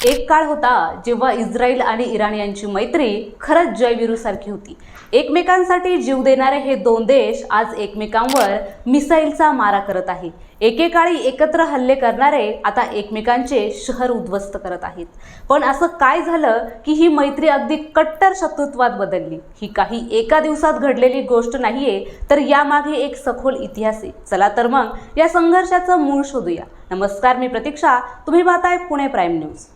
एक काळ होता जेव्हा इस्रायल आणि इराण यांची मैत्री खरंच जयवीरूसारखी होती। एकमेकांसाठी जीव देणारे हे दोन देश आज एकमेकांवर मिसाईलचा मारा करत आहे। एकेकाळी एकत्र हल्ले करणारे आता एकमेकांचे शहर उद्ध्वस्त करत आहेत। पण असं काय झालं की ही मैत्री अगदी कट्टर शत्रुत्वात बदलली? ही काही एका दिवसात घडलेली गोष्ट नाहीये, तर यामागे एक सखोल इतिहास आहे। चला तर मग या संघर्षाचं मूळ शोधूया। नमस्कार, मी प्रतीक्षा, तुम्ही पाहताय पुणे प्राईम न्यूज।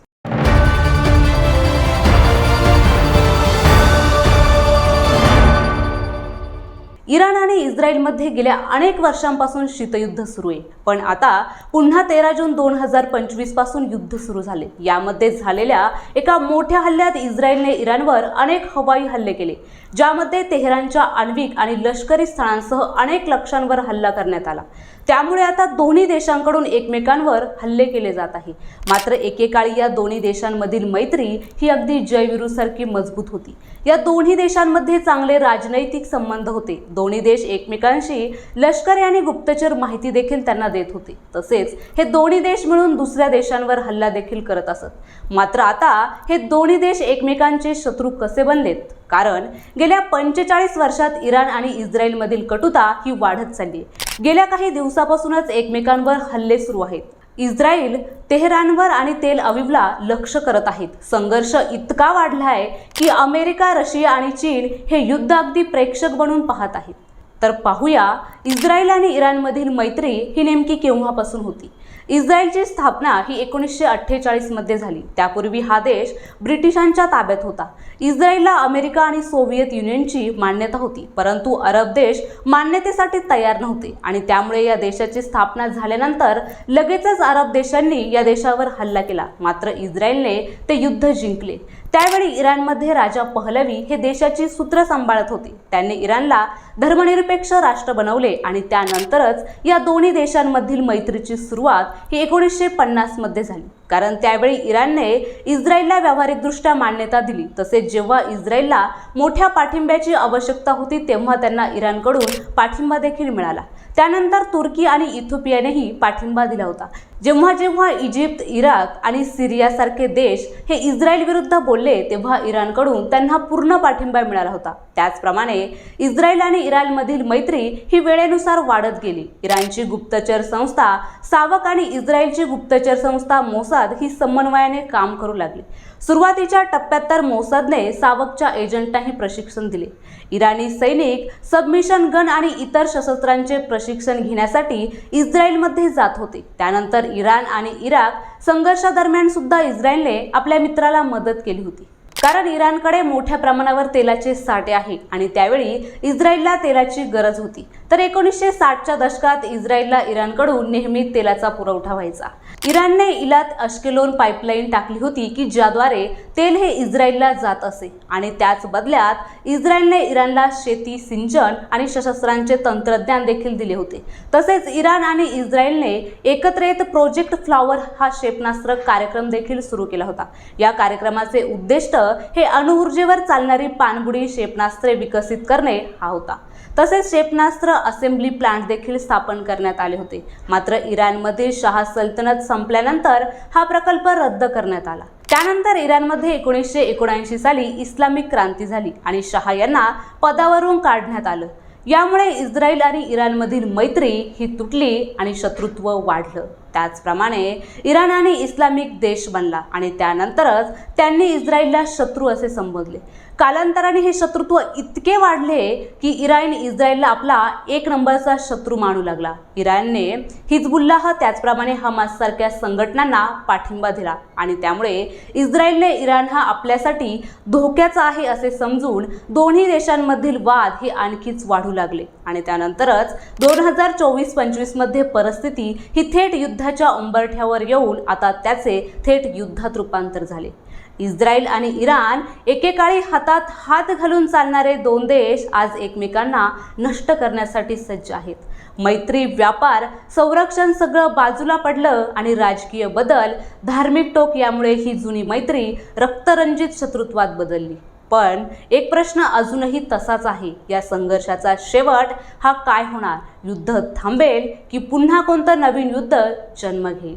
इराण आणि इस्रायलमध्ये गेल्या अनेक वर्षांपासून शीतयुद्ध सुरू आहे, पण आता पुन्हा 13 जून 2025 पासून युद्ध सुरू झाले। यामध्ये झालेल्या एका मोठ्या हल्ल्यात इस्रायलने इराणवर अनेक हवाई हल्ले केले, ज्यामध्ये तेहरानच्या आण्विक आणि लष्करी स्थळांसह अनेक लक्ष्यांवर हल्ला करण्यात आला। त्यामुळे आता दोन्ही देशांकडून एकमेकांवर हल्ले केले जात आहे। मात्र एकेकाळी या दोन्ही देशांमधील मैत्री ही अगदी जयवीरूसारखी मजबूत होती। या दोन्ही देशांमध्ये चांगले राजनैतिक संबंध होते। दोन्ही देश एकमेकांशी लष्करी आणि गुप्तचर माहिती देखील त्यांना देत होते। तसेच हे दोन्ही देश मिळून दुसऱ्या देशांवर हल्ला देखील करत असत। मात्र आता हे दोन्ही देश एकमेकांचे शत्रू कसे बनलेत? कारण गेल्या 45 वर्षात इराण आणि इस्रायलमधील कटुता ही वाढत चालली आहे। गेल्या काही दिवसापासूनच एकमेकांवर हल्ले सुरू आहेत। इस्रायल तेहरानवर आणि तेल अविवला लक्ष्य करत आहेत। संघर्ष इतका वाढला आहे की अमेरिका, रशिया आणि चीन हे युद्ध अगदी प्रेक्षक बनून पाहत आहेत। तर पाहूया, इस्रायल आणि इराणमधील मैत्री ही नेमकी केव्हापासून होती? इस्रायलची स्थापना ही 1948 मध्ये झाली। त्यापूर्वी हा देश ब्रिटिशांच्या ताब्यात होता। इस्रायलला अमेरिका आणि सोव्हिएत युनियनची मान्यता होती, परंतु अरब देश मान्यतेसाठी तयार नव्हते आणि त्यामुळे या देशाची स्थापना झाल्यानंतर लगेचच अरब देशांनी या देशावर हल्ला केला। मात्र इस्रायलने ते युद्ध जिंकले। त्यावेळी इराणमध्ये राजा पहलवी हे देशाची सूत्र सांभाळत होते। त्यांनी इराणला धर्मनिरपेक्ष राष्ट्र बनवले आणि त्यानंतरच या दोन्ही देशांमधील मैत्रीची सुरुवात ही 1950 मध्ये झाली। कारण त्यावेळी इराणने इस्रायलला व्यावहारिकदृष्ट्या मान्यता दिली। तसेच जेव्हा इस्रायलला मोठ्या पाठिंब्याची आवश्यकता होती तेव्हा त्यांना इराणकडून पाठिंबा देखील मिळाला। त्यानंतर तुर्की आणि इथिओपियानेही पाठिंबा दिला होता। जेव्हा जेव्हा इजिप्त, इराक आणि सिरियासारखे देश हे इस्रायल विरुद्ध बोलले तेव्हा इराणकडून त्यांना पूर्ण पाठिंबा मिळाला होता। त्याचप्रमाणे इस्रायल आणि इराणमधील मैत्री ही वेळेनुसार वाढत गेली। इराणची गुप्तचर संस्था सावक आणि इस्रायलची गुप्तचर संस्था मोसाद ही समन्वयाने काम करू लागली। सुरुवातीच्या टप्प्यात तर मोसादने सावकच्या एजंटनाही प्रशिक्षण दिले। इराणी सैनिक सबमिशन गन आणि इतर शस्त्रांचे प्रशिक्षण घेण्यासाठी इस्रायलमध्ये जात होते। त्यानंतर इराण आणि इराक संघर्षादरम्यान सुद्धा इस्रायलने आपल्या मित्राला मदत केली होती। कारण इराणकडे मोठ्या प्रमाणावर तेलाचे साठे आहे आणि त्यावेळी इस्रायलला तेलाची गरज होती। तर 1960च्या दशकात इस्रायलला इराणकडून नेहमी तेलाचा पुरवठा व्हायचा। इराणने इलात अश्केलोन पाईपलाईन टाकली होती की ज्याद्वारे तेल हे इस्रायलला जात असे आणि त्याच बदल्यात इस्रायलने इराणला शेती, सिंचन आणि शस्त्रांचे तंत्रज्ञान देखील दिले होते। तसेच इराण आणि इस्रायलने एकत्रित प्रोजेक्ट फ्लॉवर हा क्षेपणास्त्र कार्यक्रम देखील सुरू केला होता। या कार्यक्रमाचे उद्दिष्ट हे अणुऊर्जेवर चालणारी पाणबुडी क्षेपणास्त्रे विकसित करणे हा होता। तसेच क्षेपणास्त्र असेंब्ली प्लांट देखील स्थापन करण्यात आले होते। मात्र इराणमध्ये शाह सल्तनत संपल्यानंतर हा प्रकल्प रद्द करण्यात आला। त्यानंतर इराणमध्ये 1979 साली इस्लामिक क्रांती झाली आणि शाह यांना पदावरून काढण्यात आलं। यामुळे इस्रायल आणि इराणमधील मैत्री ही तुटली आणि शत्रुत्व वाढलं। त्याचप्रमाणे इराण आणि इस्लामिक देश बनला आणि त्यानंतरच त्यांनी इस्रायलला शत्रू असे संबोधले। कालांतराने हे शत्रुत्व इतके वाढले की इराण इस्रायलला आपला एक नंबरचा शत्रू मानू लागला। इराणने हिजबुल्लाह त्याचप्रमाणे हमास सारख्या संघटनांना पाठिंबा दिला आणि त्यामुळे इस्रायलने इराण हा आपल्यासाठी धोक्याचा आहे असे समजून दोन्ही देशांमधील वाद हे आणखीच वाढू लागले आणि त्यानंतरच 2024-25 मध्ये परिस्थिती ही थेट युद्धाच्या उंबरठ्यावर येऊन आता त्याचे थेट युद्धात रूपांतर झाले। इस्रायल आणि इराण एकेकाळी हातात हात घालून चालणारे दोन देश आज एकमेकांना नष्ट करण्यासाठी सज्ज आहेत। मैत्री, व्यापार, संरक्षण सगळं बाजूला पडलं आणि राजकीय बदल, धार्मिक टोक यामुळे ही जुनी मैत्री रक्तरंजित शत्रुत्वात बदलली। पण एक प्रश्न अजूनही तसाच आहे, या संघर्षाचा शेवट हा काय होणार? युद्ध थांबेल की पुन्हा कोणतं नवीन युद्ध जन्म घेईल?